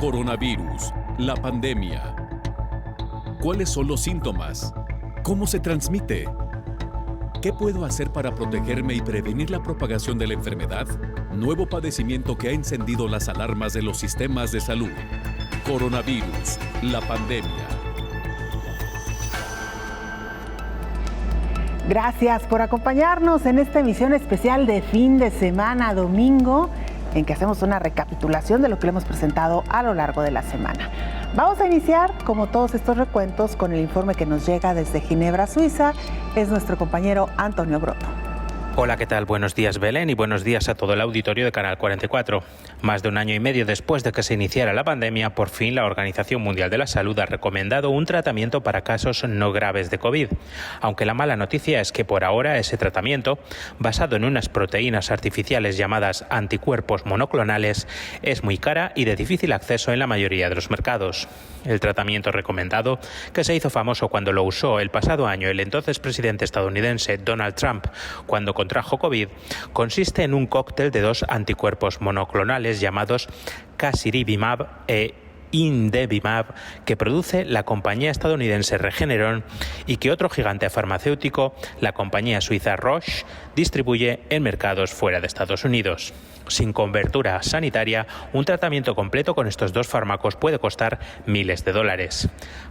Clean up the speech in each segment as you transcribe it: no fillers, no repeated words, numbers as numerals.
Coronavirus, la pandemia. ¿Cuáles son los síntomas? ¿Cómo se transmite? ¿Qué puedo hacer para protegerme y prevenir la propagación de la enfermedad? Nuevo padecimiento que ha encendido las alarmas de los sistemas de salud. Coronavirus, la pandemia. Gracias por acompañarnos en esta emisión especial de fin de semana, domingo, en que hacemos una recapitulación de lo que le hemos presentado a lo largo de la semana. Vamos a iniciar, como todos estos recuentos, con el informe que nos llega desde Ginebra, Suiza. Es nuestro compañero Antonio Broto. Hola, ¿qué tal? Buenos días, Belén, y buenos días a todo el auditorio de Canal 44. Más de un año y medio después de que se iniciara la pandemia, por fin la Organización Mundial de la Salud ha recomendado un tratamiento para casos no graves de COVID. Aunque la mala noticia es que por ahora ese tratamiento, basado en unas proteínas artificiales llamadas anticuerpos monoclonales, es muy cara y de difícil acceso en la mayoría de los mercados. El tratamiento recomendado, que se hizo famoso cuando lo usó el pasado año el entonces presidente estadounidense Donald Trump, cuando contrajo COVID, consiste en un cóctel de dos anticuerpos monoclonales llamados Casirivimab e Indevimab, que produce la compañía estadounidense Regeneron y que otro gigante farmacéutico, la compañía suiza Roche, distribuye en mercados fuera de Estados Unidos. Sin cobertura sanitaria, un tratamiento completo con estos dos fármacos puede costar miles de dólares.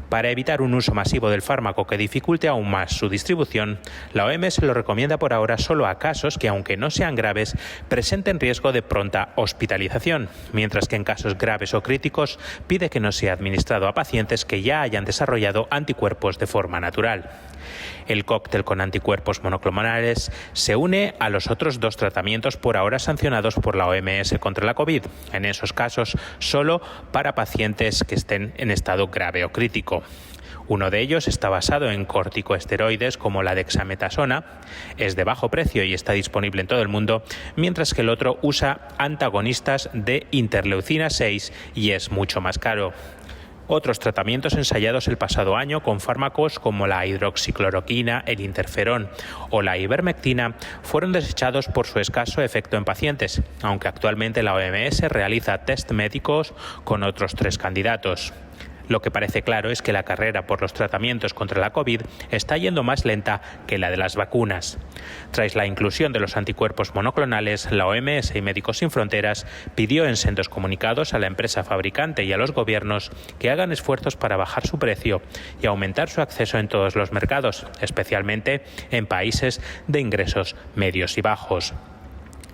Para evitar un uso masivo del fármaco que dificulte aún más su distribución, la OMS lo recomienda por ahora solo a casos que, aunque no sean graves, presenten riesgo de pronta hospitalización, mientras que en casos graves o críticos pide que no sea administrado a pacientes que ya hayan desarrollado anticuerpos de forma natural. El cóctel con anticuerpos monoclonales se une a los otros dos tratamientos por ahora sancionados por la OMS contra la COVID, en esos casos solo para pacientes que estén en estado grave o crítico. Uno de ellos está basado en corticosteroides como la dexametasona, es de bajo precio y está disponible en todo el mundo, mientras que el otro usa antagonistas de interleucina 6 y es mucho más caro. Otros tratamientos ensayados el pasado año con fármacos como la hidroxicloroquina, el interferón o la ivermectina fueron desechados por su escaso efecto en pacientes, aunque actualmente la OMS realiza test médicos con otros 3 candidatos. Lo que parece claro es que la carrera por los tratamientos contra la COVID está yendo más lenta que la de las vacunas. Tras la inclusión de los anticuerpos monoclonales, la OMS y Médicos Sin Fronteras pidió en sendos comunicados a la empresa fabricante y a los gobiernos que hagan esfuerzos para bajar su precio y aumentar su acceso en todos los mercados, especialmente en países de ingresos medios y bajos.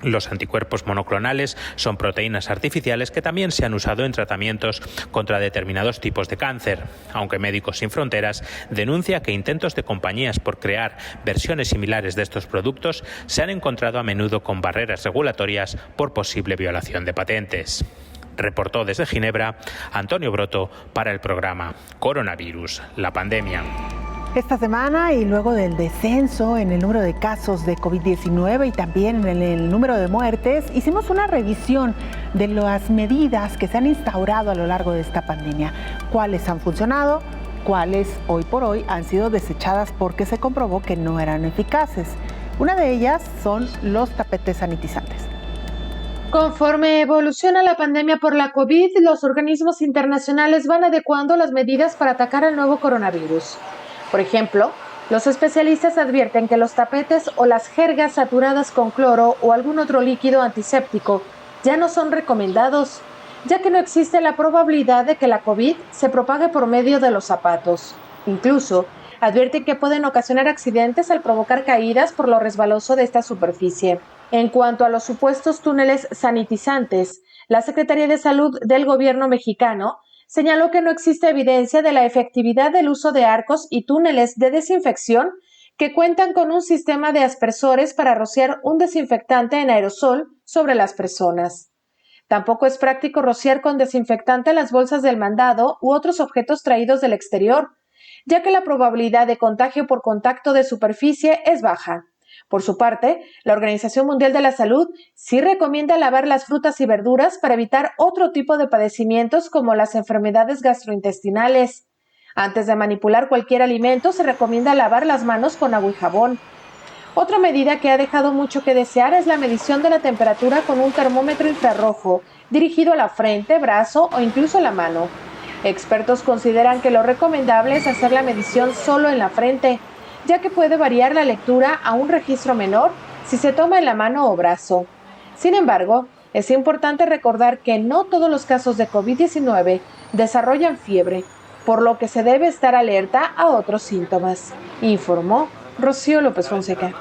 Los anticuerpos monoclonales son proteínas artificiales que también se han usado en tratamientos contra determinados tipos de cáncer, aunque Médicos Sin Fronteras denuncia que intentos de compañías por crear versiones similares de estos productos se han encontrado a menudo con barreras regulatorias por posible violación de patentes. Reportó desde Ginebra Antonio Broto para el programa Coronavirus, la pandemia. Esta semana, y luego del descenso en el número de casos de COVID-19 y también en el número de muertes, hicimos una revisión de las medidas que se han instaurado a lo largo de esta pandemia. ¿Cuáles han funcionado? ¿Cuáles hoy por hoy han sido desechadas porque se comprobó que no eran eficaces? Una de ellas son los tapetes sanitizantes. Conforme evoluciona la pandemia por la COVID, los organismos internacionales van adecuando las medidas para atacar al nuevo coronavirus. Por ejemplo, los especialistas advierten que los tapetes o las jergas saturadas con cloro o algún otro líquido antiséptico ya no son recomendados, ya que no existe la probabilidad de que la COVID se propague por medio de los zapatos. Incluso, advierten que pueden ocasionar accidentes al provocar caídas por lo resbaloso de esta superficie. En cuanto a los supuestos túneles sanitizantes, la Secretaría de Salud del Gobierno mexicano señaló que no existe evidencia de la efectividad del uso de arcos y túneles de desinfección que cuentan con un sistema de aspersores para rociar un desinfectante en aerosol sobre las personas. Tampoco es práctico rociar con desinfectante las bolsas del mandado u otros objetos traídos del exterior, ya que la probabilidad de contagio por contacto de superficie es baja. Por su parte, la Organización Mundial de la Salud sí recomienda lavar las frutas y verduras para evitar otro tipo de padecimientos como las enfermedades gastrointestinales. Antes de manipular cualquier alimento, se recomienda lavar las manos con agua y jabón. Otra medida que ha dejado mucho que desear es la medición de la temperatura con un termómetro infrarrojo, dirigido a la frente, brazo o incluso la mano. Expertos consideran que lo recomendable es hacer la medición solo en la frente, ya que puede variar la lectura a un registro menor si se toma en la mano o brazo. Sin embargo, es importante recordar que no todos los casos de COVID-19 desarrollan fiebre, por lo que se debe estar alerta a otros síntomas, informó Rocío López Fonseca.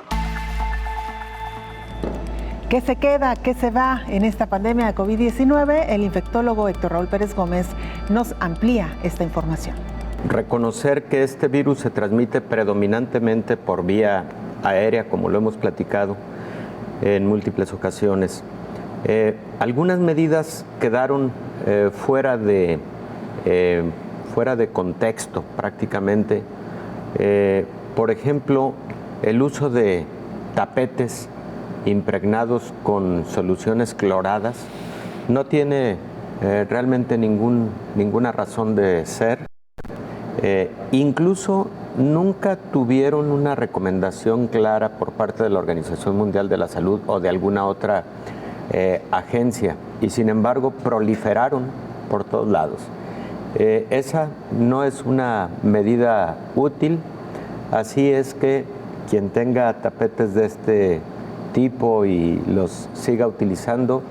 ¿Qué se queda? ¿Qué se va en esta pandemia de COVID-19? El infectólogo Héctor Raúl Pérez Gómez nos amplía esta información. Reconocer que este virus se transmite predominantemente por vía aérea, como lo hemos platicado en múltiples ocasiones. Algunas medidas quedaron fuera de contexto prácticamente. Por ejemplo, el uso de tapetes impregnados con soluciones cloradas no tiene realmente ninguna razón de ser. Incluso nunca tuvieron una recomendación clara por parte de la Organización Mundial de la Salud o de alguna otra agencia, y sin embargo proliferaron por todos lados. Esa no es una medida útil, así es que quien tenga tapetes de este tipo y los siga utilizando,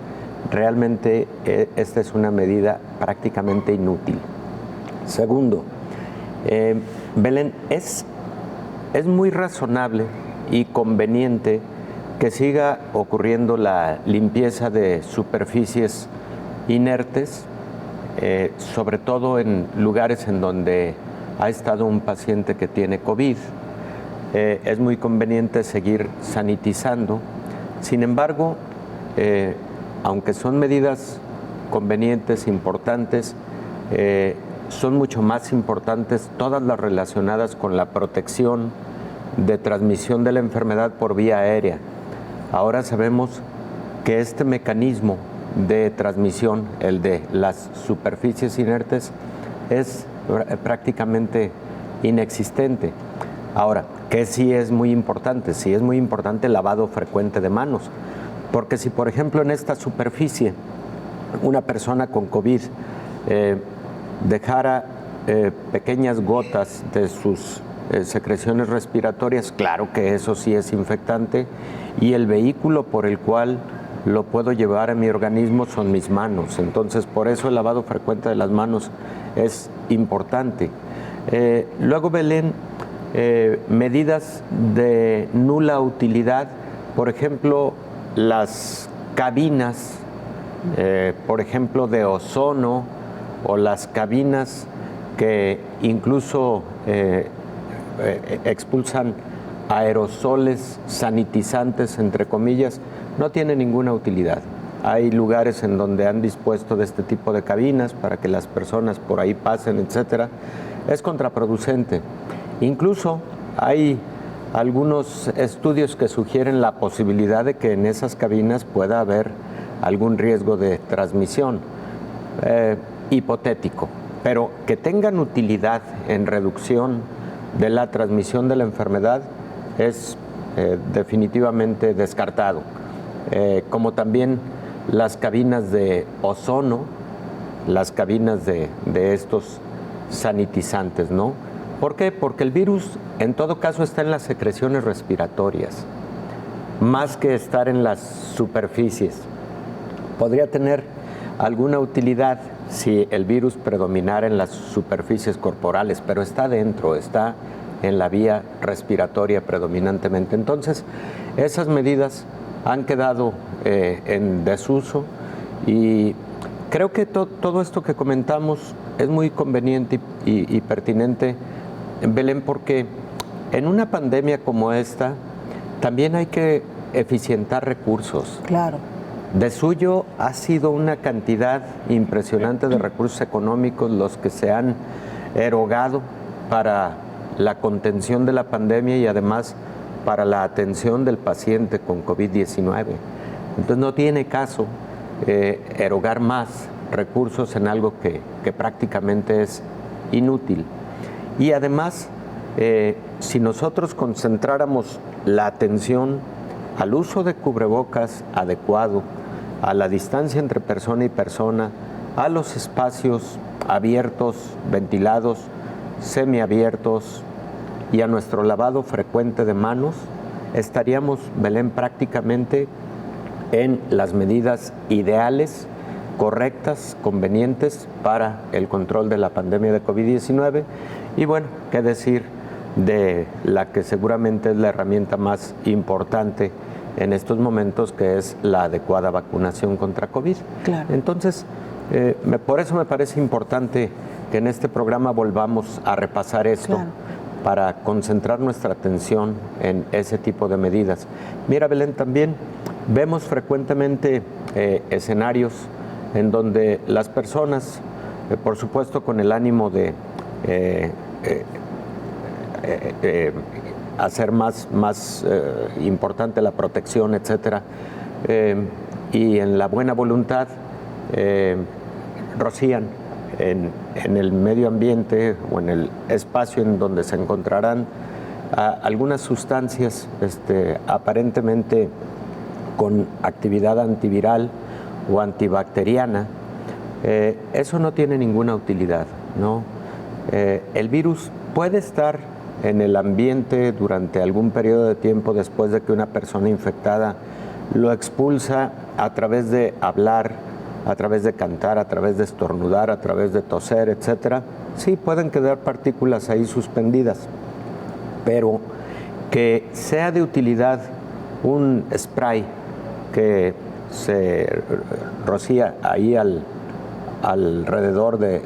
realmente esta es una medida prácticamente inútil. Segundo, Belén, es muy razonable y conveniente que siga ocurriendo la limpieza de superficies inertes, sobre todo en lugares en donde ha estado un paciente que tiene COVID. Es muy conveniente seguir sanitizando. Sin embargo, aunque son medidas convenientes, importantes, son mucho más importantes todas las relacionadas con la protección de transmisión de la enfermedad por vía aérea. Ahora sabemos que este mecanismo de transmisión, el de las superficies inertes, es prácticamente inexistente. Ahora, ¿qué sí es muy importante? Sí es muy importante el lavado frecuente de manos, porque si por ejemplo en esta superficie una persona con COVID dejara pequeñas gotas de sus secreciones respiratorias, claro que eso sí es infectante, y el vehículo por el cual lo puedo llevar a mi organismo son mis manos. Entonces, por eso el lavado frecuente de las manos es importante. Luego, Belén, medidas de nula utilidad, por ejemplo, las cabinas, por ejemplo, de ozono, o las cabinas que incluso expulsan aerosoles sanitizantes, entre comillas, no tienen ninguna utilidad. Hay lugares en donde han dispuesto de este tipo de cabinas para que las personas por ahí pasen, etcétera. Es contraproducente. Incluso hay algunos estudios que sugieren la posibilidad de que en esas cabinas pueda haber algún riesgo de transmisión, hipotético, pero que tengan utilidad en reducción de la transmisión de la enfermedad es definitivamente descartado. Como también las cabinas de ozono, las cabinas de estos sanitizantes, ¿no? ¿Por qué? Porque el virus en todo caso está en las secreciones respiratorias, más que estar en las superficies. Podría tener alguna utilidad si el virus predominara en las superficies corporales, pero está dentro, está en la vía respiratoria predominantemente. Entonces, esas medidas han quedado en desuso y creo que todo esto que comentamos es muy conveniente y pertinente, Belén, porque en una pandemia como esta también hay que eficientar recursos. Claro. De suyo ha sido una cantidad impresionante de recursos económicos los que se han erogado para la contención de la pandemia y además para la atención del paciente con COVID-19. Entonces no tiene caso erogar más recursos en algo que prácticamente es inútil. Y además, si nosotros concentráramos la atención al uso de cubrebocas adecuado, a la distancia entre persona y persona, a los espacios abiertos, ventilados, semiabiertos y a nuestro lavado frecuente de manos, estaríamos, Belén, prácticamente en las medidas ideales, correctas, convenientes para el control de la pandemia de COVID-19. Y bueno, qué decir de la que seguramente es la herramienta más importante en estos momentos, que es la adecuada vacunación contra COVID. Claro. Entonces, por eso me parece importante que en este programa volvamos a repasar esto, claro, para concentrar nuestra atención en ese tipo de medidas. Mira, Belén, también vemos frecuentemente escenarios en donde las personas, por supuesto con el ánimo de hacer más importante la protección, etcétera, y en la buena voluntad rocían en el medio ambiente o en el espacio en donde se encontrarán algunas sustancias aparentemente con actividad antiviral o antibacteriana. Eso no tiene ninguna utilidad, ¿no? El virus puede estar en el ambiente durante algún periodo de tiempo después de que una persona infectada lo expulsa a través de hablar, a través de cantar, a través de estornudar, a través de toser, etcétera. Sí, pueden quedar partículas ahí suspendidas, pero que sea de utilidad un spray que se rocía ahí alrededor de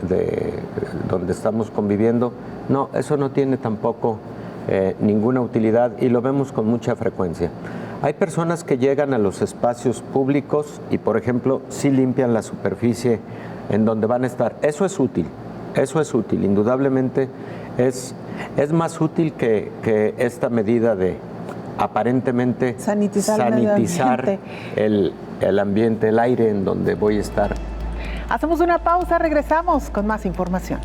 donde estamos conviviendo, no, eso no tiene tampoco ninguna utilidad y lo vemos con mucha frecuencia. Hay personas que llegan a los espacios públicos y, por ejemplo, sí limpian la superficie en donde van a estar. Eso es útil, indudablemente es más útil que esta medida de aparentemente sanitizar el ambiente, el aire en donde voy a estar. Hacemos una pausa, regresamos con más información.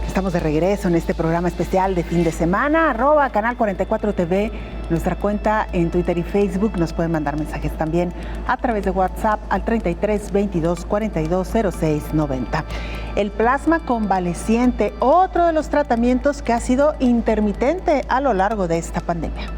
Estamos de regreso en este programa especial de fin de semana, @Canal 44 TV, nuestra cuenta en Twitter y Facebook. Nos pueden mandar mensajes también a través de WhatsApp al 33 22 42 06 90. El plasma convaleciente, otro de los tratamientos que ha sido intermitente a lo largo de esta pandemia.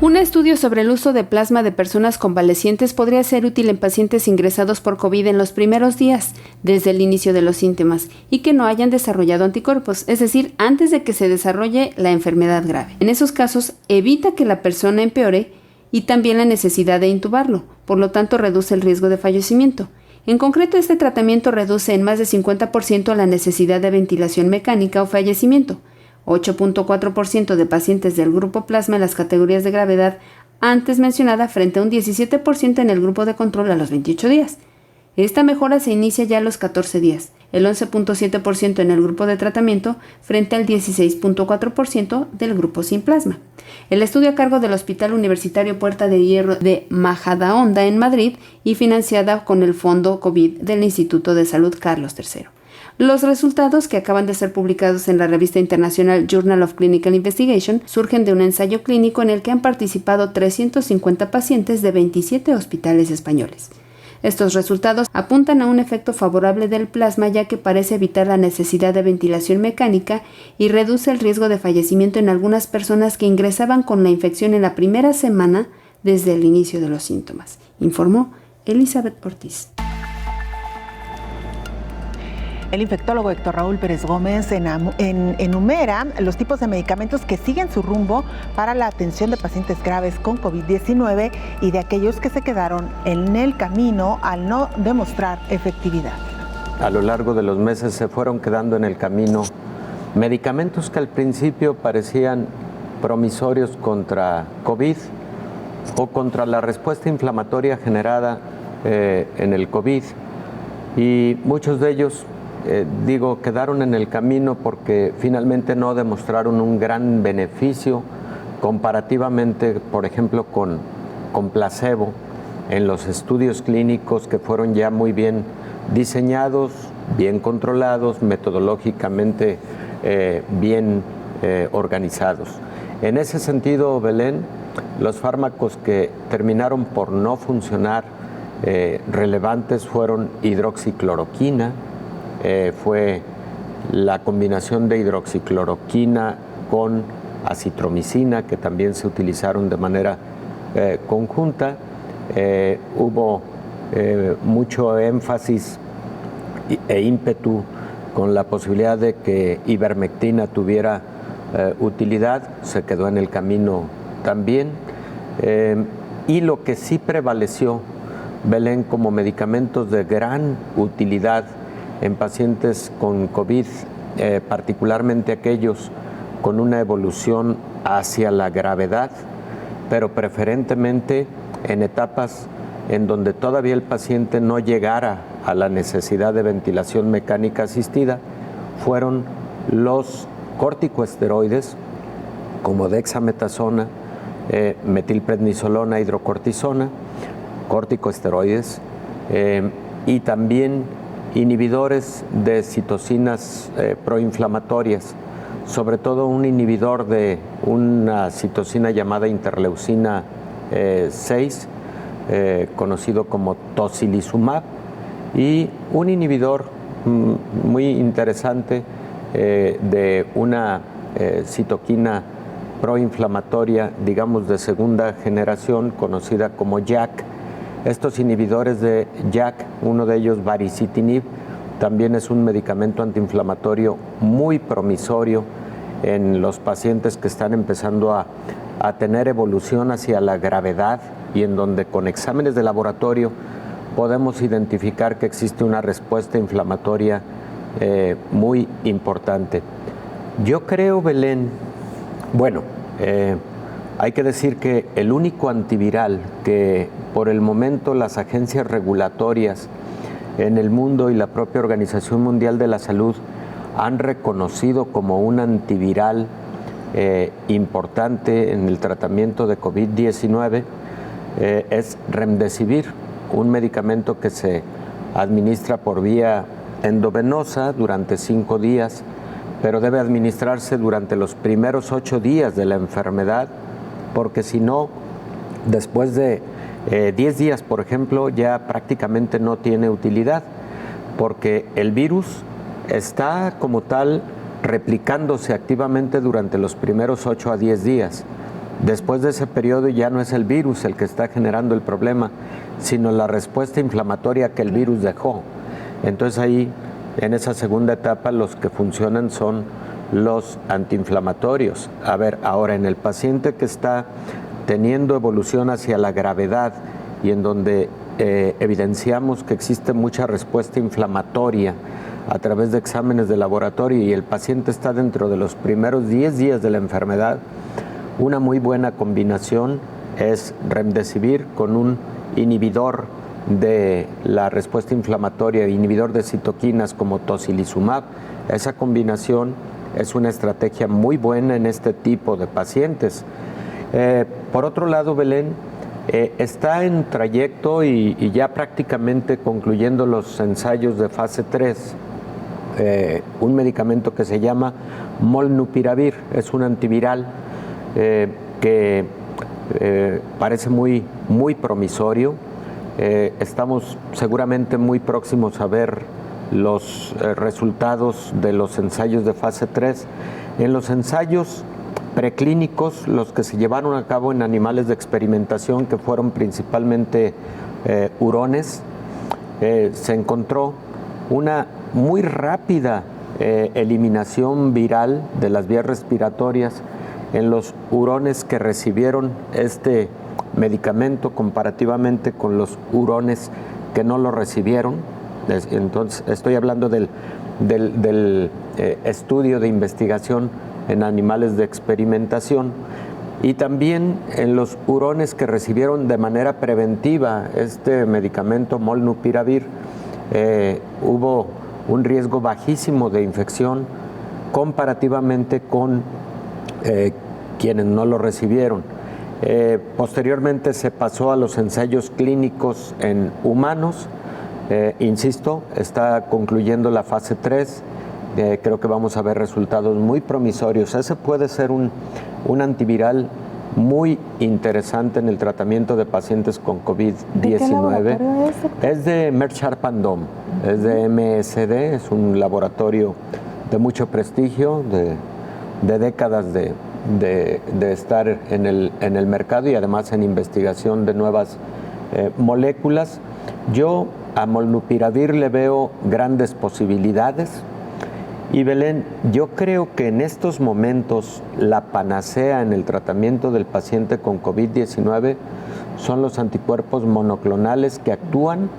Un estudio sobre el uso de plasma de personas convalecientes podría ser útil en pacientes ingresados por COVID en los primeros días, desde el inicio de los síntomas, y que no hayan desarrollado anticuerpos, es decir, antes de que se desarrolle la enfermedad grave. En esos casos, evita que la persona empeore y también la necesidad de intubarlo, por lo tanto reduce el riesgo de fallecimiento. En concreto, este tratamiento reduce en más de 50% la necesidad de ventilación mecánica o fallecimiento. 8.4% de pacientes del grupo plasma en las categorías de gravedad antes mencionada frente a un 17% en el grupo de control a los 28 días. Esta mejora se inicia ya a los 14 días, el 11.7% en el grupo de tratamiento frente al 16.4% del grupo sin plasma. El estudio a cargo del Hospital Universitario Puerta de Hierro de Majadahonda en Madrid y financiada con el Fondo COVID del Instituto de Salud Carlos III. Los resultados, que acaban de ser publicados en la revista internacional Journal of Clinical Investigation, surgen de un ensayo clínico en el que han participado 350 pacientes de 27 hospitales españoles. Estos resultados apuntan a un efecto favorable del plasma, ya que parece evitar la necesidad de ventilación mecánica y reduce el riesgo de fallecimiento en algunas personas que ingresaban con la infección en la primera semana desde el inicio de los síntomas, informó Elizabeth Ortiz. El infectólogo Héctor Raúl Pérez Gómez enumera los tipos de medicamentos que siguen su rumbo para la atención de pacientes graves con COVID-19 y de aquellos que se quedaron en el camino al no demostrar efectividad. A lo largo de los meses se fueron quedando en el camino medicamentos que al principio parecían promisorios contra COVID o contra la respuesta inflamatoria generada en el COVID, y muchos de ellos quedaron en el camino porque finalmente no demostraron un gran beneficio comparativamente, por ejemplo, con placebo en los estudios clínicos que fueron ya muy bien diseñados, bien controlados, metodológicamente bien organizados. En ese sentido, Belén, los fármacos que terminaron por no funcionar relevantes fueron hidroxicloroquina, fue la combinación de hidroxicloroquina con acitromicina, que también se utilizaron de manera conjunta. Hubo mucho énfasis e ímpetu con la posibilidad de que ivermectina tuviera utilidad, se quedó en el camino también. Y lo que sí prevaleció, Belén, como medicamentos de gran utilidad en pacientes con COVID, particularmente aquellos con una evolución hacia la gravedad, pero preferentemente en etapas en donde todavía el paciente no llegara a la necesidad de ventilación mecánica asistida, fueron los corticosteroides como dexametasona, metilprednisolona, hidrocortisona, corticosteroides, y también inhibidores de citocinas proinflamatorias, sobre todo un inhibidor de una citocina llamada interleucina 6, conocido como tocilizumab, y un inhibidor muy interesante de una citoquina proinflamatoria, digamos de segunda generación, conocida como JAK. Estos inhibidores de JAK, uno de ellos baricitinib, también es un medicamento antiinflamatorio muy promisorio en los pacientes que están empezando a tener evolución hacia la gravedad y en donde con exámenes de laboratorio podemos identificar que existe una respuesta inflamatoria muy importante. Yo creo, Belén, hay que decir que el único antiviral que por el momento las agencias regulatorias en el mundo y la propia Organización Mundial de la Salud han reconocido como un antiviral importante en el tratamiento de COVID-19 es Remdesivir, un medicamento que se administra por vía endovenosa durante 5 días, pero debe administrarse durante los primeros 8 días de la enfermedad, porque si no, después de 10 días, por ejemplo, ya prácticamente no tiene utilidad, porque el virus está como tal replicándose activamente durante los primeros 8 a 10 días. Después de ese periodo ya no es el virus el que está generando el problema, sino la respuesta inflamatoria que el virus dejó. Entonces ahí, en esa segunda etapa, los que funcionan son los antiinflamatorios. A ver, ahora en el paciente que está teniendo evolución hacia la gravedad y en donde evidenciamos que existe mucha respuesta inflamatoria a través de exámenes de laboratorio y el paciente está dentro de los primeros 10 días de la enfermedad, una muy buena combinación es Remdesivir con un inhibidor de la respuesta inflamatoria, inhibidor de citoquinas como tocilizumab. Esa combinación es una estrategia muy buena en este tipo de pacientes. Por otro lado, Belén, está en trayecto y ya prácticamente concluyendo los ensayos de fase 3, un medicamento que se llama Molnupiravir, es un antiviral que parece muy promisorio. Estamos seguramente muy próximos a ver los resultados de los ensayos de fase 3. En los ensayos preclínicos, los que se llevaron a cabo en animales de experimentación, que fueron principalmente hurones, se encontró una muy rápida eliminación viral de las vías respiratorias en los hurones que recibieron este medicamento comparativamente con los hurones que no lo recibieron. Entonces, estoy hablando del estudio de investigación en animales de experimentación, y también en los hurones que recibieron de manera preventiva este medicamento Molnupiravir, hubo un riesgo bajísimo de infección comparativamente con quienes no lo recibieron. Posteriormente se pasó a los ensayos clínicos en humanos. Insisto, está concluyendo la fase 3. Creo que vamos a ver resultados muy promisorios. Ese puede ser un antiviral muy interesante en el tratamiento de pacientes con COVID-19. Es de Merck Sharp & Dohme, es de MSD, es un laboratorio de mucho prestigio, de décadas de estar en el mercado y además en investigación de nuevas moléculas. Yo a molnupiravir le veo grandes posibilidades. Y Belén, yo creo que en estos momentos la panacea en el tratamiento del paciente con COVID-19 son los anticuerpos monoclonales que actúan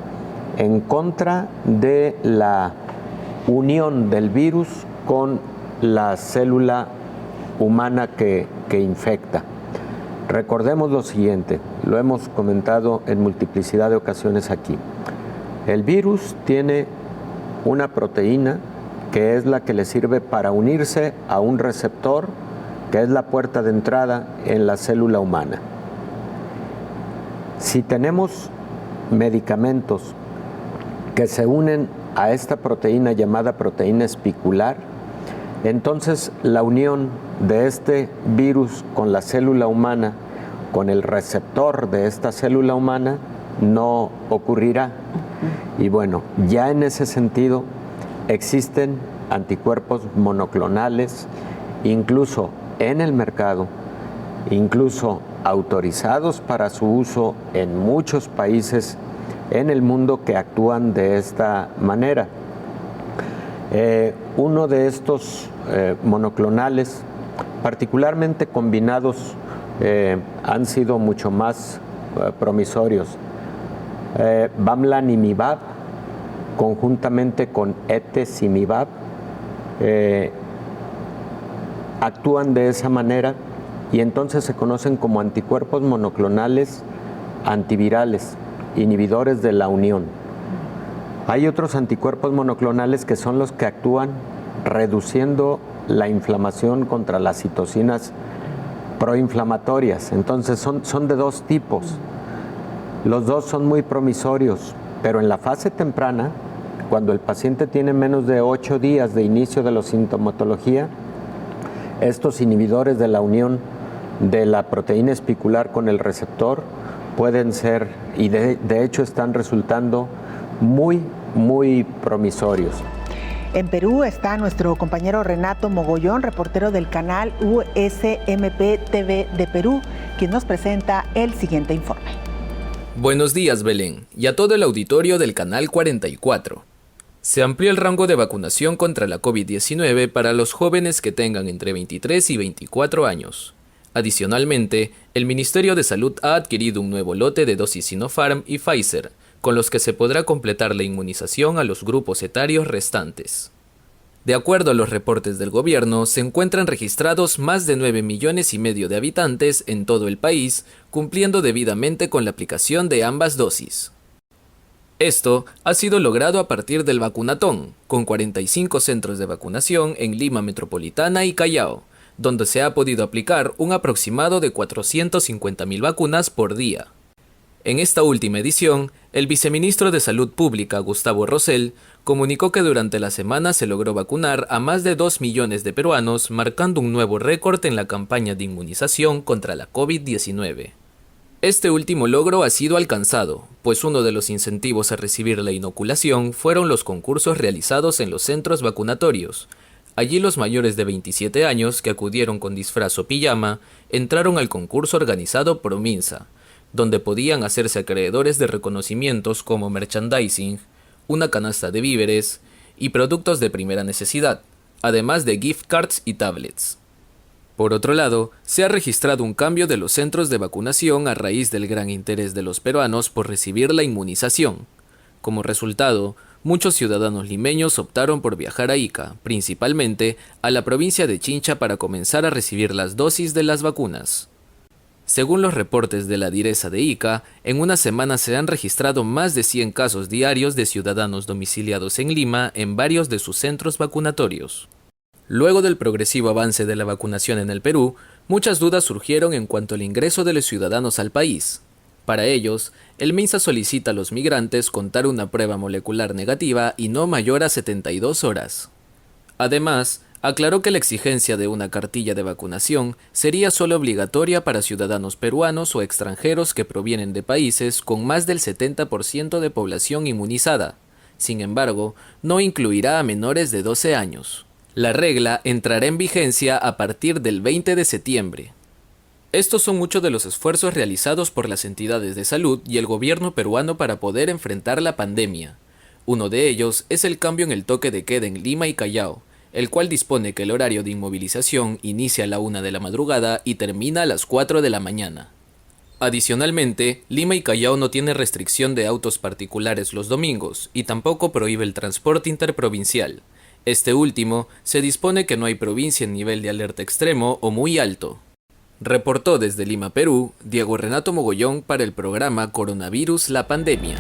en contra de la unión del virus con la célula humana que infecta. Recordemos lo siguiente, lo hemos comentado en multiplicidad de ocasiones aquí. El virus tiene una proteína que es la que le sirve para unirse a un receptor, que es la puerta de entrada en la célula humana. Si tenemos medicamentos que se unen a esta proteína llamada proteína espicular, entonces la unión de este virus con la célula humana, con el receptor de esta célula humana, no ocurrirá. Y bueno, ya en ese sentido existen anticuerpos monoclonales, incluso en el mercado, incluso autorizados para su uso en muchos países en el mundo que actúan de esta manera. Uno de estos monoclonales, particularmente combinados, han sido mucho más promisorios. Bamlanimab, conjuntamente con etesimimab, actúan de esa manera y entonces se conocen como anticuerpos monoclonales antivirales, inhibidores de la unión. Hay otros anticuerpos monoclonales que son los que actúan reduciendo la inflamación contra las citocinas proinflamatorias. Entonces son de dos tipos. Los dos son muy promisorios, pero en la fase temprana, cuando el paciente tiene menos de 8 días de inicio de la sintomatología, estos inhibidores de la unión de la proteína espicular con el receptor pueden ser, y de hecho están resultando muy, muy promisorios. En Perú está nuestro compañero Renato Mogollón, reportero del canal USMP TV de Perú, quien nos presenta el siguiente informe. Buenos días, Belén, y a todo el auditorio del Canal 44. Se amplió el rango de vacunación contra la COVID-19 para los jóvenes que tengan entre 23 y 24 años. Adicionalmente, el Ministerio de Salud ha adquirido un nuevo lote de dosis Sinopharm y Pfizer, con los que se podrá completar la inmunización a los grupos etarios restantes. De acuerdo a los reportes del gobierno, se encuentran registrados más de 9,5 millones de habitantes en todo el país, cumpliendo debidamente con la aplicación de ambas dosis. Esto ha sido logrado a partir del vacunatón, con 45 centros de vacunación en Lima Metropolitana y Callao, donde se ha podido aplicar un aproximado de 450.000 vacunas por día. En esta última edición, el viceministro de Salud Pública, Gustavo Rosell, comunicó que durante la semana se logró vacunar a más de 2 millones de peruanos, marcando un nuevo récord en la campaña de inmunización contra la COVID-19. Este último logro ha sido alcanzado, pues uno de los incentivos a recibir la inoculación fueron los concursos realizados en los centros vacunatorios. Allí los mayores de 27 años que acudieron con disfraz o pijama entraron al concurso organizado por MINSA, donde podían hacerse acreedores de reconocimientos como merchandising, una canasta de víveres y productos de primera necesidad, además de gift cards y tablets. Por otro lado, se ha registrado un cambio de los centros de vacunación a raíz del gran interés de los peruanos por recibir la inmunización. Como resultado, muchos ciudadanos limeños optaron por viajar a Ica, principalmente a la provincia de Chincha, para comenzar a recibir las dosis de las vacunas. Según los reportes de la Direza de Ica, en una semana se han registrado más de 100 casos diarios de ciudadanos domiciliados en Lima en varios de sus centros vacunatorios. Luego del progresivo avance de la vacunación en el Perú, muchas dudas surgieron en cuanto al ingreso de los ciudadanos al país. Para ellos, el MINSA solicita a los migrantes contar una prueba molecular negativa y no mayor a 72 horas. Además, aclaró que la exigencia de una cartilla de vacunación sería solo obligatoria para ciudadanos peruanos o extranjeros que provienen de países con más del 70% de población inmunizada. Sin embargo, no incluirá a menores de 12 años. La regla entrará en vigencia a partir del 20 de septiembre. Estos son muchos de los esfuerzos realizados por las entidades de salud y el gobierno peruano para poder enfrentar la pandemia. Uno de ellos es el cambio en el toque de queda en Lima y Callao, el cual dispone que el horario de inmovilización inicia a la 1 de la madrugada y termina a las 4 de la mañana. Adicionalmente, Lima y Callao no tiene restricción de autos particulares los domingos y tampoco prohíbe el transporte interprovincial. Este último se dispone que no hay provincia en nivel de alerta extremo o muy alto. Reportó desde Lima, Perú, Diego Renato Mogollón para el programa Coronavirus La Pandemia.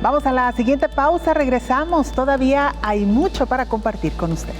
Vamos a la siguiente pausa, regresamos, todavía hay mucho para compartir con usted.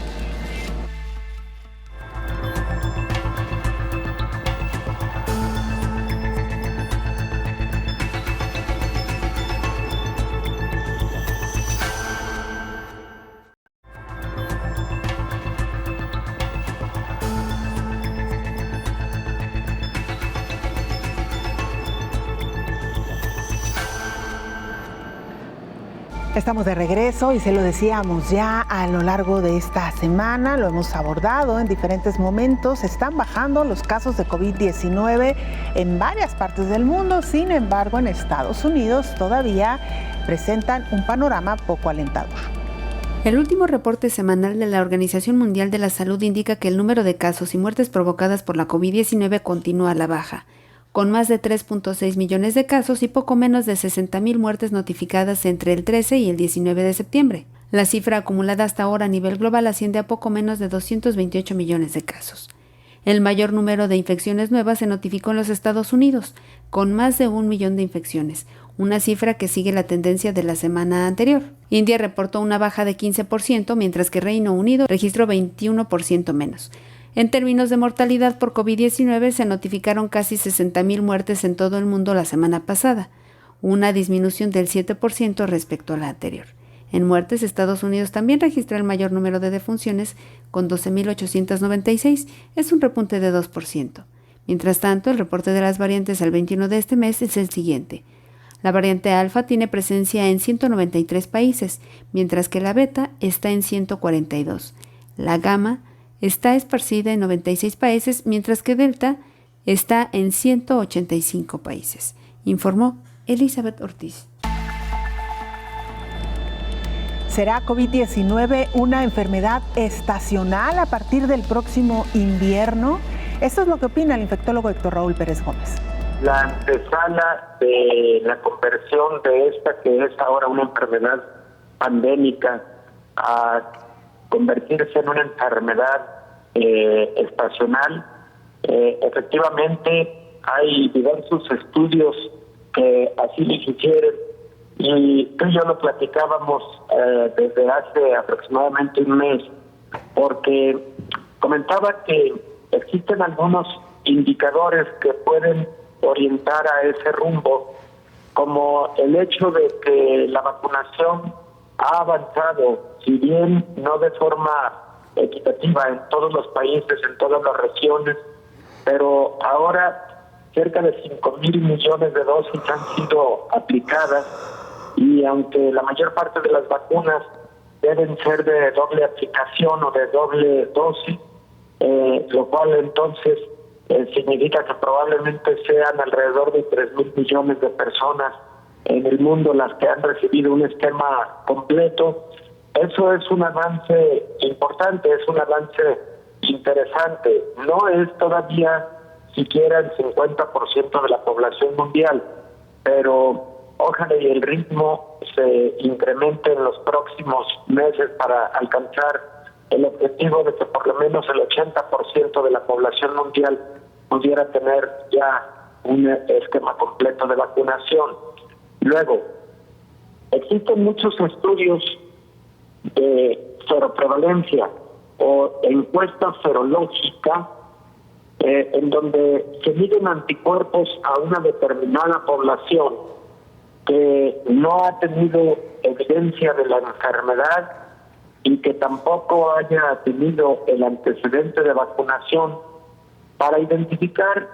Estamos de regreso y se lo decíamos ya a lo largo de esta semana, lo hemos abordado en diferentes momentos, están bajando los casos de COVID-19 en varias partes del mundo, sin embargo en Estados Unidos todavía presentan un panorama poco alentador. El último reporte semanal de la Organización Mundial de la Salud indica que el número de casos y muertes provocadas por la COVID-19 continúa a la baja, con más de 3.6 millones de casos y poco menos de 60,000 muertes notificadas entre el 13 y el 19 de septiembre. La cifra acumulada hasta ahora a nivel global asciende a poco menos de 228 millones de casos. El mayor número de infecciones nuevas se notificó en los Estados Unidos, con más de 1 millón de infecciones, una cifra que sigue la tendencia de la semana anterior. India reportó una baja de 15%, mientras que Reino Unido registró 21% menos. En términos de mortalidad por COVID-19, se notificaron casi 60,000 muertes en todo el mundo la semana pasada, una disminución del 7% respecto a la anterior. En muertes, Estados Unidos también registró el mayor número de defunciones, con 12,896, es un repunte de 2%. Mientras tanto, el reporte de las variantes al 21 de este mes es el siguiente. La variante alfa tiene presencia en 193 países, mientras que la beta está en 142. La gamma está esparcida en 96 países, mientras que Delta está en 185 países, informó Elizabeth Ortiz. ¿Será COVID-19 una enfermedad estacional a partir del próximo invierno? Esto es lo que opina el infectólogo Héctor Raúl Pérez Gómez. La antesala de la conversión de esta, que es ahora una enfermedad pandémica, a convertirse en una enfermedad estacional. Efectivamente, hay diversos estudios que así lo sugieren, y tú y yo lo platicábamos desde hace aproximadamente un mes, porque comentaba que existen algunos indicadores que pueden orientar a ese rumbo, como el hecho de que la vacunación ha avanzado, si bien no de forma equitativa en todos los países, en todas las regiones, pero ahora cerca de 5,000 millones de dosis han sido aplicadas, y aunque la mayor parte de las vacunas deben ser de doble aplicación o de doble dosis, lo cual entonces significa que probablemente sean alrededor de 3,000 millones de personas en el mundo las que han recibido un esquema completo. Eso es un avance importante, es un avance interesante. No es todavía siquiera el 50% de la población mundial, pero ojalá y el ritmo se incremente en los próximos meses para alcanzar el objetivo de que por lo menos el 80% de la población mundial pudiera tener ya un esquema completo de vacunación. Luego, existen muchos estudios de seroprevalencia o encuesta serológica en donde se miden anticuerpos a una determinada población que no ha tenido evidencia de la enfermedad y que tampoco haya tenido el antecedente de vacunación, para identificar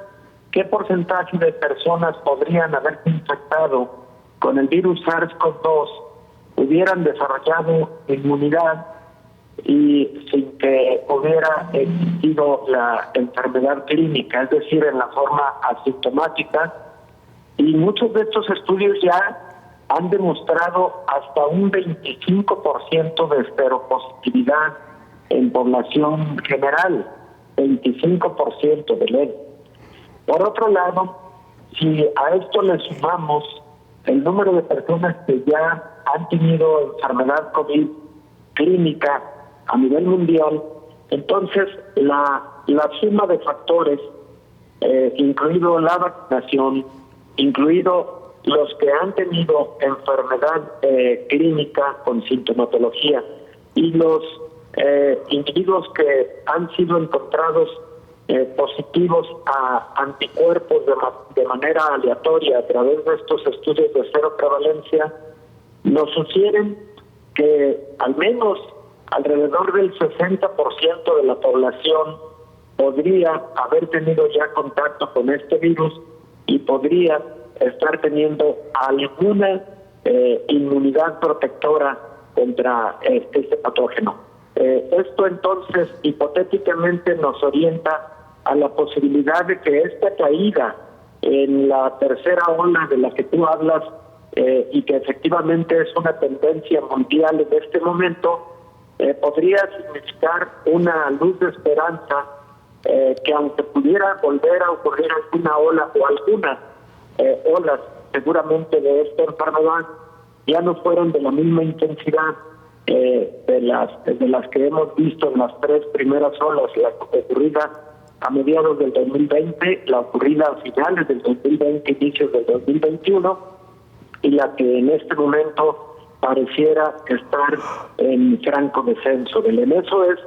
qué porcentaje de personas podrían haberse infectado con el virus SARS-CoV-2, hubieran desarrollado inmunidad y sin que hubiera existido la enfermedad clínica, es decir, en la forma asintomática. Y muchos de estos estudios ya han demostrado hasta un 25% de seropositividad en población general, 25% de ley. Por otro lado, si a esto le sumamos el número de personas que ya han tenido enfermedad COVID clínica a nivel mundial, entonces la suma de factores, incluido la vacunación, incluido los que han tenido enfermedad clínica con sintomatología y los individuos que han sido encontrados positivos a anticuerpos de manera aleatoria a través de estos estudios de seroprevalencia, nos sugieren que al menos alrededor del 60% de la población podría haber tenido ya contacto con este virus y podría estar teniendo alguna inmunidad protectora contra este patógeno. Esto entonces hipotéticamente nos orienta a la posibilidad de que esta caída en la tercera ola de la que tú hablas y que efectivamente es una tendencia mundial en este momento, podría significar una luz de esperanza que aunque pudiera volver a ocurrir alguna ola o algunas olas seguramente de esta enfermedad, ya no fueron de la misma intensidad de las que hemos visto en las tres primeras olas, la ocurrida a mediados del 2020, la ocurrida a finales del 2020, inicios del 2021, y la que en este momento pareciera estar en franco descenso. En eso es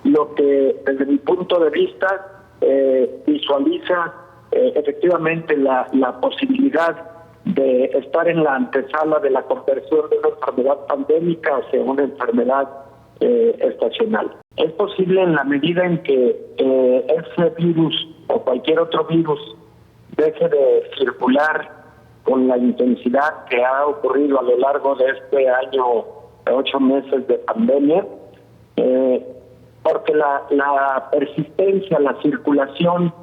lo que desde mi punto de vista visualiza efectivamente la posibilidad de estar en la antesala de la conversión de una enfermedad pandémica hacia una enfermedad estacional. Es posible en la medida en que ese virus o cualquier otro virus deje de circular con la intensidad que ha ocurrido a lo largo de este año, 8 meses de pandemia, porque la persistencia, la circulación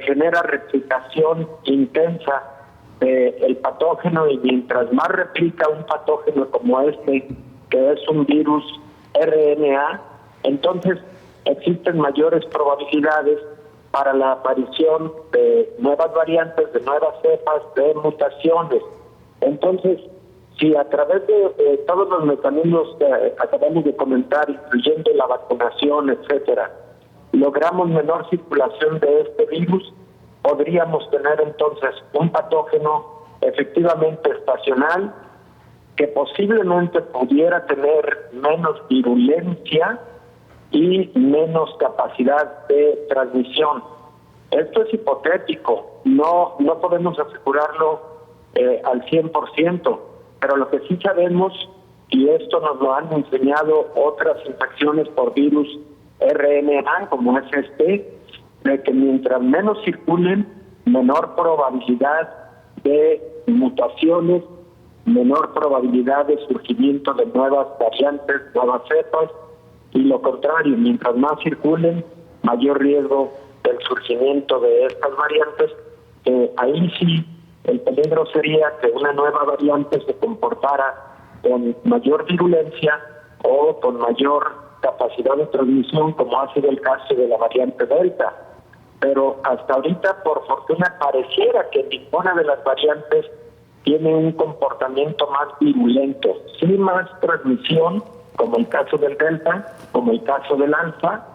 genera replicación intensa del patógeno, y mientras más replica un patógeno como este, que es un virus RNA, entonces existen mayores probabilidades para la aparición de nuevas variantes, de nuevas cepas, de mutaciones. Entonces, si a través de todos los mecanismos que acabamos de comentar, incluyendo la vacunación, etcétera, logramos menor circulación de este virus, podríamos tener entonces un patógeno efectivamente estacional que posiblemente pudiera tener menos virulencia y menos capacidad de transmisión. Esto es hipotético, no podemos asegurarlo al 100%, pero lo que sí sabemos, y esto nos lo han enseñado otras infecciones por virus RNA, como es de que mientras menos circulen, menor probabilidad de mutaciones, menor probabilidad de surgimiento de nuevas variantes, nuevas cepas, y lo contrario, mientras más circulen, mayor riesgo del surgimiento de estas variantes. Ahí sí, el peligro sería que una nueva variante se comportara con mayor virulencia o con mayor capacidad de transmisión, como ha sido el caso de la variante Delta. Pero hasta ahorita, por fortuna, pareciera que ninguna de las variantes tiene un comportamiento más virulento. Sí, más transmisión, como el caso del Delta, como el caso del Alfa,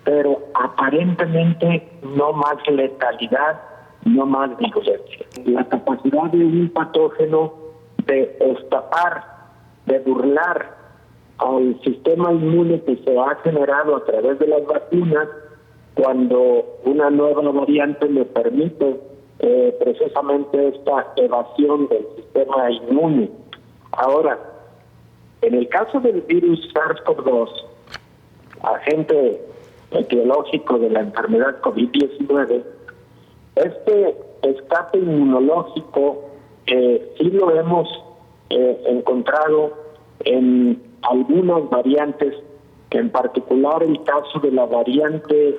pero aparentemente no más letalidad no más virulencia. La capacidad de un patógeno de estafar, de burlar al sistema inmune que se ha generado a través de las vacunas, cuando una nueva variante le permite precisamente esta evasión del sistema inmune. Ahora, en el caso del virus SARS-CoV-2, agente etiológico de la enfermedad COVID-19, este escape inmunológico sí lo hemos encontrado en algunas variantes, en particular el caso de la variante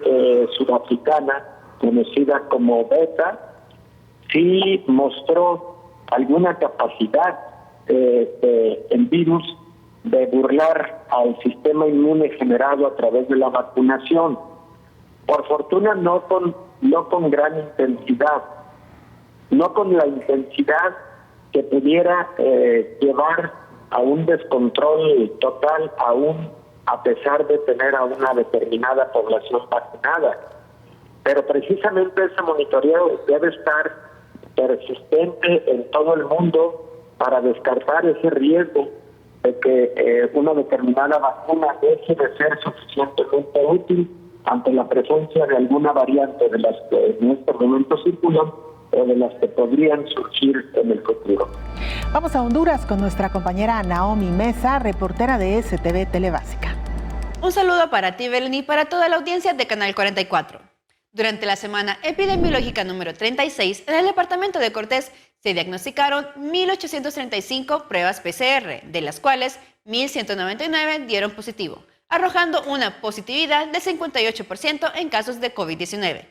sudafricana, conocida como beta, sí mostró alguna capacidad el virus de burlar al sistema inmune generado a través de la vacunación. Por fortuna no con gran intensidad, no con la intensidad que pudiera llevar a un descontrol total, aún a pesar de tener a una determinada población vacunada. Pero precisamente ese monitoreo debe estar persistente en todo el mundo para descartar ese riesgo de que una determinada vacuna deje de ser suficientemente útil ante la presencia de alguna variante de las que en este momento circulan o de las que podrían surgir en el futuro. Vamos a Honduras con nuestra compañera Naomi Mesa, reportera de STV Telebásica. Un saludo para ti, Belén, y para toda la audiencia de Canal 44. Durante la semana epidemiológica número 36, en el departamento de Cortés se diagnosticaron 1.835 pruebas PCR, de las cuales 1.199 dieron positivo, arrojando una positividad de 58% en casos de COVID-19.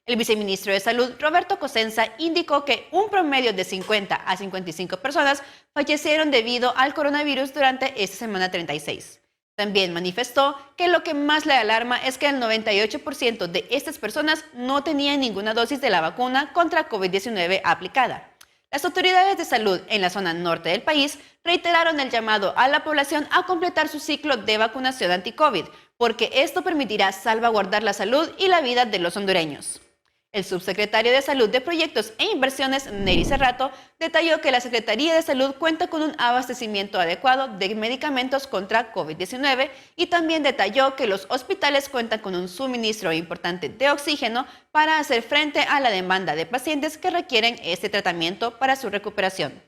El viceministro de Salud, Roberto Cosenza, indicó que un promedio de 50 a 55 personas fallecieron debido al coronavirus durante esta semana 36. También manifestó que lo que más le alarma es que el 98% de estas personas no tenían ninguna dosis de la vacuna contra COVID-19 aplicada. Las autoridades de salud en la zona norte del país reiteraron el llamado a la población a completar su ciclo de vacunación anti-COVID, porque esto permitirá salvaguardar la salud y la vida de los hondureños. El subsecretario de Salud de Proyectos e Inversiones, Neri Cerrato, detalló que la Secretaría de Salud cuenta con un abastecimiento adecuado de medicamentos contra COVID-19 y también detalló que los hospitales cuentan con un suministro importante de oxígeno para hacer frente a la demanda de pacientes que requieren este tratamiento para su recuperación.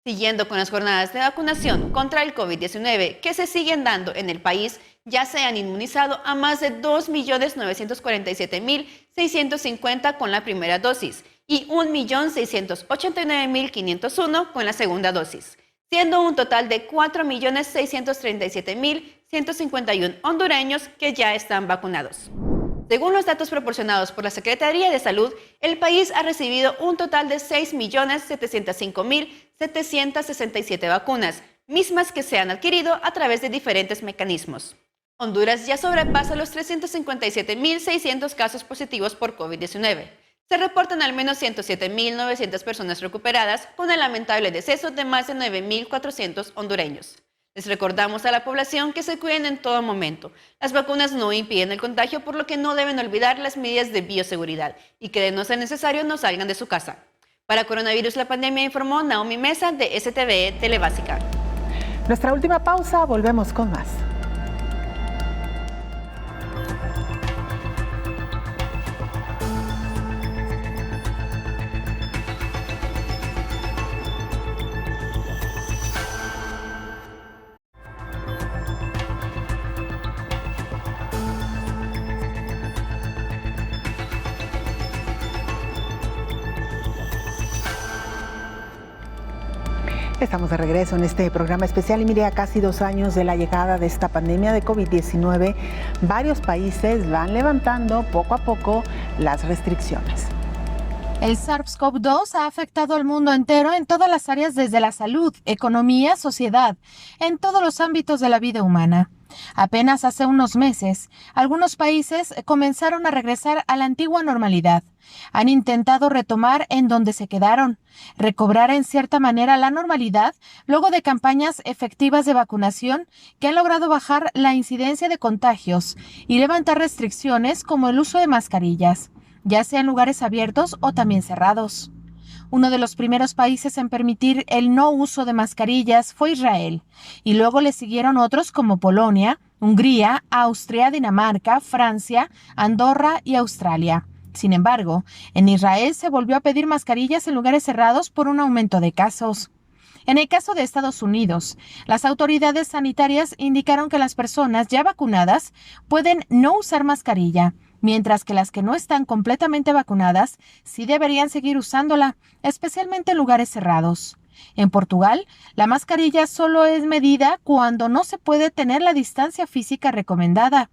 Siguiendo con las jornadas de vacunación contra el COVID-19 que se siguen dando en el país, ya se han inmunizado a más de 2.947.650 con la primera dosis y 1.689.501 con la segunda dosis, siendo un total de 4.637.151 hondureños que ya están vacunados. Según los datos proporcionados por la Secretaría de Salud, el país ha recibido un total de 6.705.767 vacunas, mismas que se han adquirido a través de diferentes mecanismos. Honduras ya sobrepasa los 357.600 casos positivos por COVID-19. Se reportan al menos 107.900 personas recuperadas, con el lamentable deceso de más de 9.400 hondureños. Les recordamos a la población que se cuiden en todo momento. Las vacunas no impiden el contagio, por lo que no deben olvidar las medidas de bioseguridad y que de no ser necesario no salgan de su casa. Para Coronavirus la Pandemia, informó Naomi Mesa de STV Telebásica. Nuestra última pausa, volvemos con más. Estamos de regreso en este programa especial y mire, a casi 2 años de la llegada de esta pandemia de COVID-19, varios países van levantando poco a poco las restricciones. El SARS-CoV-2 ha afectado al mundo entero en todas las áreas, desde la salud, economía, sociedad, en todos los ámbitos de la vida humana. Apenas hace unos meses, algunos países comenzaron a regresar a la antigua normalidad. Han intentado retomar en donde se quedaron, recobrar en cierta manera la normalidad luego de campañas efectivas de vacunación que han logrado bajar la incidencia de contagios y levantar restricciones como el uso de mascarillas. ya sea en lugares abiertos o también cerrados. Uno de los primeros países en permitir el no uso de mascarillas fue Israel, y luego le siguieron otros como Polonia, Hungría, Austria, Dinamarca, Francia, Andorra y Australia. Sin embargo, en Israel se volvió a pedir mascarillas en lugares cerrados por un aumento de casos. En el caso de Estados Unidos, las autoridades sanitarias indicaron que las personas ya vacunadas pueden no usar mascarilla, mientras que las que no están completamente vacunadas sí deberían seguir usándola, especialmente en lugares cerrados. En Portugal, la mascarilla solo es medida cuando no se puede tener la distancia física recomendada.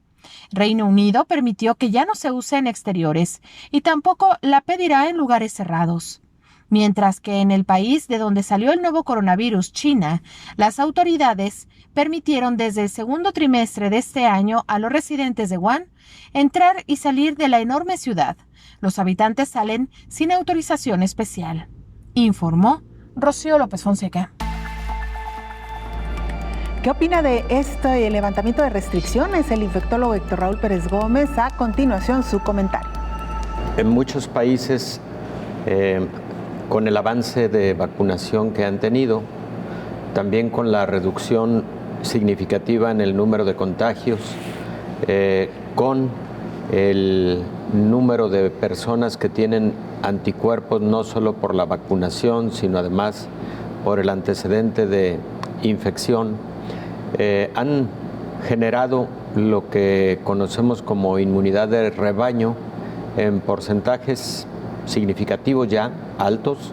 Reino Unido permitió que ya no se use en exteriores y tampoco la pedirá en lugares cerrados. Mientras que en el país de donde salió el nuevo coronavirus, China, las autoridades permitieron desde el segundo trimestre de este año a los residentes de Wuhan entrar y salir de la enorme ciudad. Los habitantes salen sin autorización especial, informó Rocío López Fonseca. ¿Qué opina de este levantamiento de restricciones el infectólogo Héctor Raúl Pérez Gómez? A continuación, su comentario. En muchos países, con el avance de vacunación que han tenido, también con la reducción significativa en el número de contagios, con el número de personas que tienen anticuerpos no solo por la vacunación, sino además por el antecedente de infección, han generado lo que conocemos como inmunidad de rebaño en porcentajes significativos ya altos.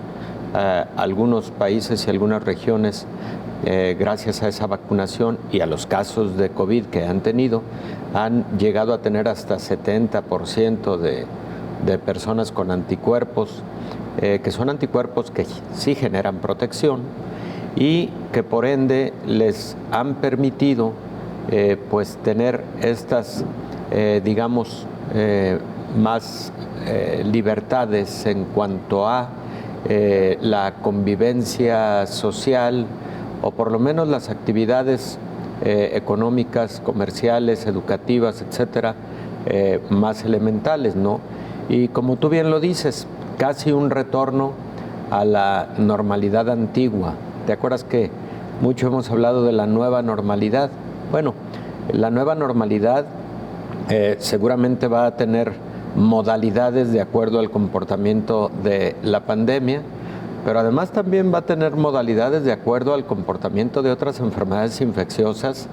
Algunos países y algunas regiones, gracias a esa vacunación y a los casos de COVID que han tenido, han llegado a tener hasta 70% de personas con anticuerpos, que son anticuerpos que sí generan protección y que por ende les han permitido pues tener estas, digamos, más libertades en cuanto a la convivencia social o por lo menos las actividades económicas, comerciales, educativas, etcétera, más elementales, ¿no? Y como tú bien lo dices, casi un retorno a la normalidad antigua. ¿Te acuerdas que mucho hemos hablado de la nueva normalidad? Bueno, la nueva normalidad seguramente va a tener modalidades de acuerdo al comportamiento de la pandemia, pero además también va a tener modalidades de acuerdo al comportamiento de otras enfermedades infecciosas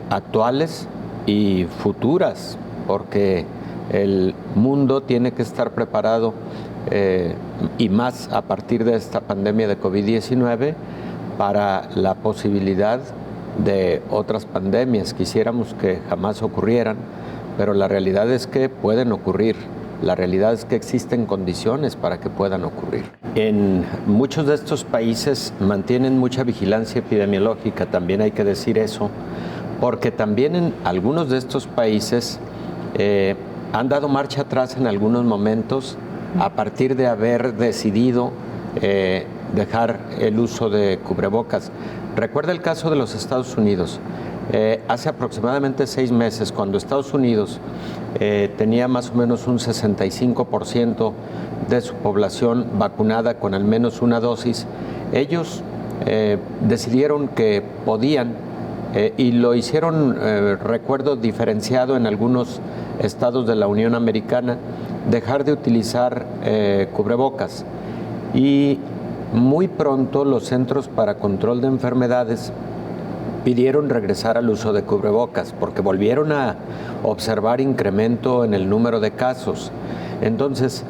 actuales y futuras, porque el mundo tiene que estar preparado y más a partir de esta pandemia de COVID-19 para la posibilidad de otras pandemias. Quisiéramos que jamás ocurrieran, pero la realidad es que pueden ocurrir. La realidad es que existen condiciones para que puedan ocurrir. En muchos de estos países mantienen mucha vigilancia epidemiológica, también hay que decir eso, porque también en algunos de estos países han dado marcha atrás en algunos momentos a partir de haber decidido dejar el uso de cubrebocas. Recuerda el caso de los Estados Unidos. Hace aproximadamente 6 meses, cuando Estados Unidos tenía más o menos un 65% de su población vacunada con al menos una dosis, ellos decidieron que podían, y lo hicieron, recuerdo, diferenciado en algunos estados de la Unión Americana, dejar de utilizar cubrebocas. Y muy pronto los Centros para Control de Enfermedades pidieron regresar al uso de cubrebocas porque volvieron a observar incremento en el número de casos. Entonces,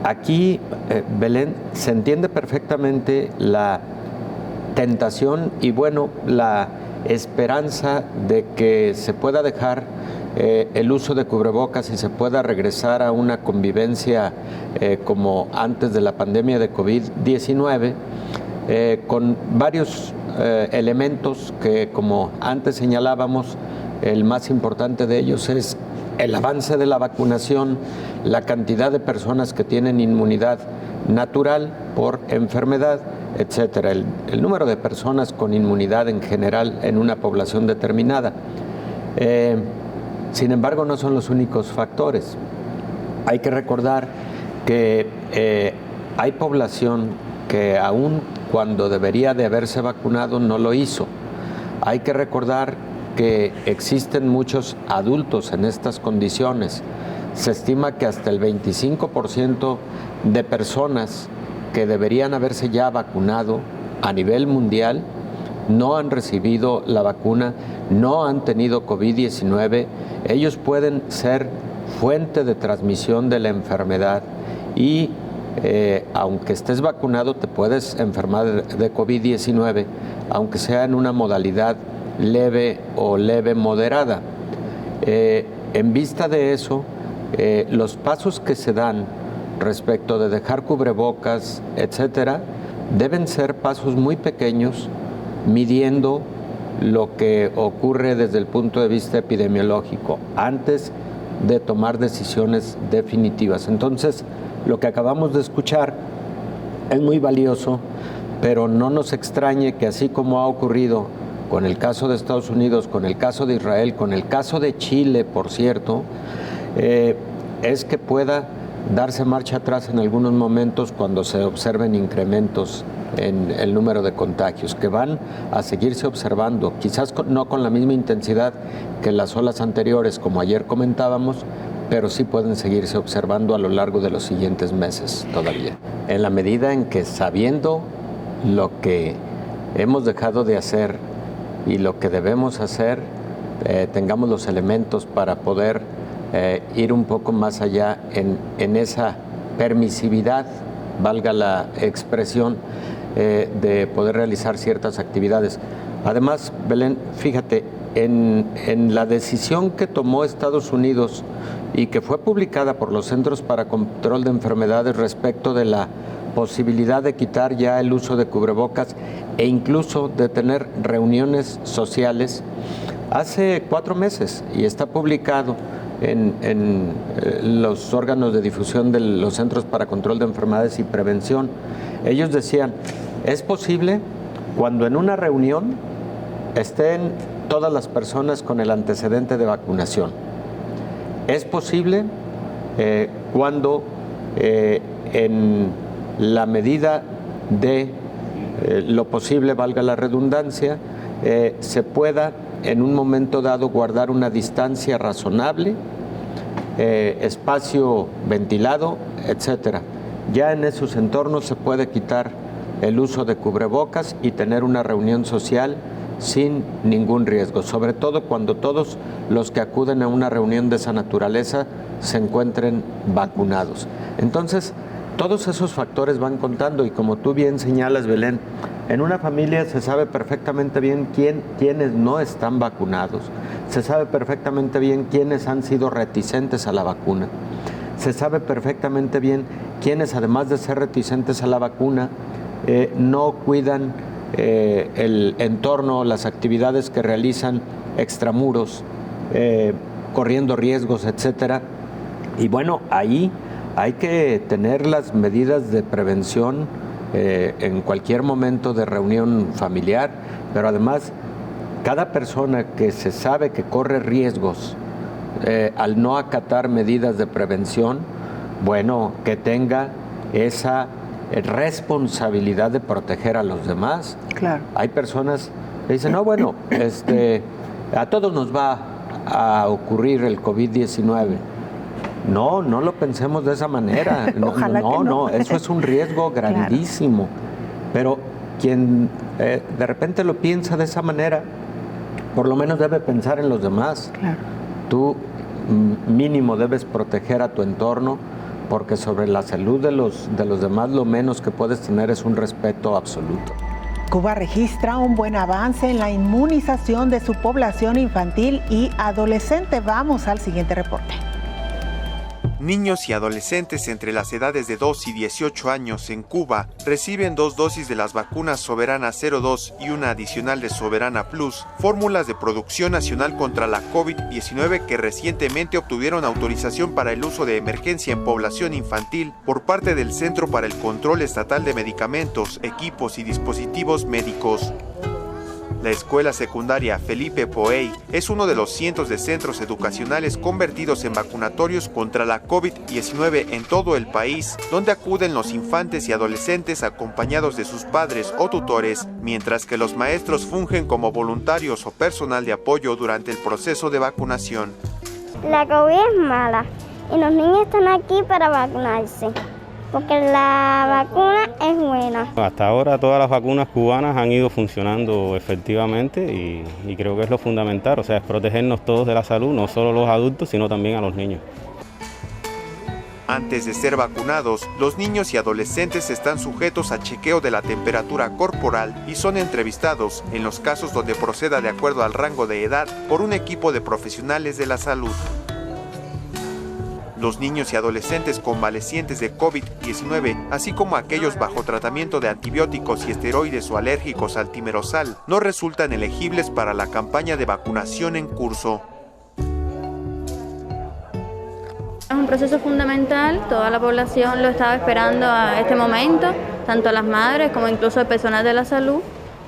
aquí, Belén, se entiende perfectamente la tentación y, bueno, la esperanza de que se pueda dejar el uso de cubrebocas y se pueda regresar a una convivencia como antes de la pandemia de COVID-19, con varios elementos que, como antes señalábamos, el más importante de ellos es el avance de la vacunación, la cantidad de personas que tienen inmunidad natural por enfermedad, etcétera, el número de personas con inmunidad en general en una población determinada. Sin embargo, no son los únicos factores. Hay que recordar que hay población que aún cuando debería de haberse vacunado no lo hizo. Hay que recordar que existen muchos adultos en estas condiciones. Se estima que hasta el 25% de personas que deberían haberse ya vacunado a nivel mundial no han recibido la vacuna, no han tenido COVID-19. Ellos pueden ser fuente de transmisión de la enfermedad y aunque estés vacunado te puedes enfermar de COVID-19, aunque sea en una modalidad leve o leve moderada. En vista de eso, los pasos que se dan respecto de dejar cubrebocas, etcétera, deben ser pasos muy pequeños, midiendo lo que ocurre desde el punto de vista epidemiológico antes de tomar decisiones definitivas. Entonces, lo que acabamos de escuchar es muy valioso, pero no nos extrañe que así como ha ocurrido con el caso de Estados Unidos, con el caso de Israel, con el caso de Chile, por cierto, es que pueda darse marcha atrás en algunos momentos cuando se observen incrementos en el número de contagios, que van a seguirse observando, quizás no con la misma intensidad que las olas anteriores, como ayer comentábamos, pero sí pueden seguirse observando a lo largo de los siguientes meses todavía. En la medida en que, sabiendo lo que hemos dejado de hacer y lo que debemos hacer, tengamos los elementos para poder ir un poco más allá en esa permisividad, valga la expresión, de poder realizar ciertas actividades. Además, Belén, fíjate, en la decisión que tomó Estados Unidos y que fue publicada por los Centros para Control de Enfermedades respecto de la posibilidad de quitar ya el uso de cubrebocas e incluso de tener reuniones sociales, hace 4 meses, y está publicado en los órganos de difusión de los Centros para Control de Enfermedades y Prevención. Ellos decían, es posible cuando en una reunión estén todas las personas con el antecedente de vacunación. Es posible cuando en la medida de lo posible, valga la redundancia, se pueda en un momento dado guardar una distancia razonable, espacio ventilado, etcétera. Ya en esos entornos se puede quitar el uso de cubrebocas y tener una reunión social sin ningún riesgo, sobre todo cuando todos los que acuden a una reunión de esa naturaleza se encuentren vacunados. Entonces, todos esos factores van contando y como tú bien señalas, Belén, en una familia se sabe perfectamente bien quiénes no están vacunados, se sabe perfectamente bien quiénes han sido reticentes a la vacuna, se sabe perfectamente bien quiénes, además de ser reticentes a la vacuna, no cuidan el entorno, las actividades que realizan extramuros, corriendo riesgos, etcétera. Y bueno, ahí hay que tener las medidas de prevención en cualquier momento de reunión familiar, pero además cada persona que se sabe que corre riesgos al no acatar medidas de prevención, bueno, que tenga esa responsabilidad de proteger a los demás. Claro. Hay personas que dicen, no, bueno, a todos nos va a ocurrir el COVID-19. No lo pensemos de esa manera. No, eso es un riesgo grandísimo. Claro. Pero quien de repente lo piensa de esa manera, por lo menos debe pensar en los demás. Claro. Tú mínimo debes proteger a tu entorno, porque sobre la salud de los demás lo menos que puedes tener es un respeto absoluto. Cuba registra un buen avance en la inmunización de su población infantil y adolescente. Vamos al siguiente reporte. Niños y adolescentes entre las edades de 2 y 18 años en Cuba reciben 2 dosis de las vacunas Soberana 02 y una adicional de Soberana Plus, fórmulas de producción nacional contra la COVID-19 que recientemente obtuvieron autorización para el uso de emergencia en población infantil por parte del Centro para el Control Estatal de Medicamentos, Equipos y Dispositivos Médicos. La escuela secundaria Felipe Poey es uno de los cientos de centros educacionales convertidos en vacunatorios contra la COVID-19 en todo el país, donde acuden los infantes y adolescentes acompañados de sus padres o tutores, mientras que los maestros fungen como voluntarios o personal de apoyo durante el proceso de vacunación. La COVID es mala y los niños están aquí para vacunarse, porque la vacuna es buena. Hasta ahora todas las vacunas cubanas han ido funcionando efectivamente y creo que es lo fundamental, o sea, es protegernos todos de la salud, no solo los adultos, sino también a los niños. Antes de ser vacunados, los niños y adolescentes están sujetos a chequeo de la temperatura corporal y son entrevistados, en los casos donde proceda de acuerdo al rango de edad, por un equipo de profesionales de la salud. Los niños y adolescentes convalecientes de COVID-19, así como aquellos bajo tratamiento de antibióticos y esteroides o alérgicos al timerosal, no resultan elegibles para la campaña de vacunación en curso. Es un proceso fundamental, toda la población lo estaba esperando a este momento, tanto las madres como incluso el personal de la salud.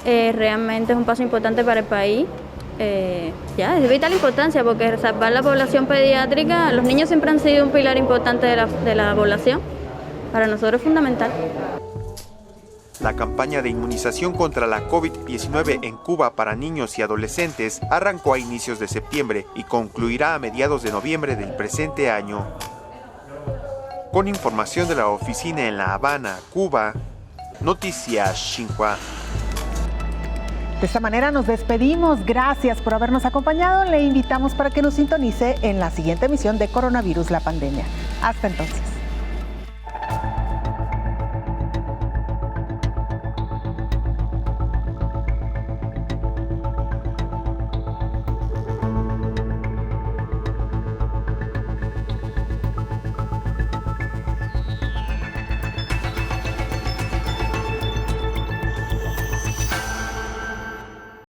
Realmente es un paso importante para el país. Es de vital importancia porque salvar la población pediátrica, los niños siempre han sido un pilar importante de la población, para nosotros es fundamental. La campaña de inmunización contra la COVID-19 en Cuba para niños y adolescentes arrancó a inicios de septiembre y concluirá a mediados de noviembre del presente año. Con información de la oficina en La Habana, Cuba, Noticias Xinhua. De esta manera nos despedimos. Gracias por habernos acompañado. Le invitamos para que nos sintonice en la siguiente emisión de Coronavirus, la pandemia. Hasta entonces.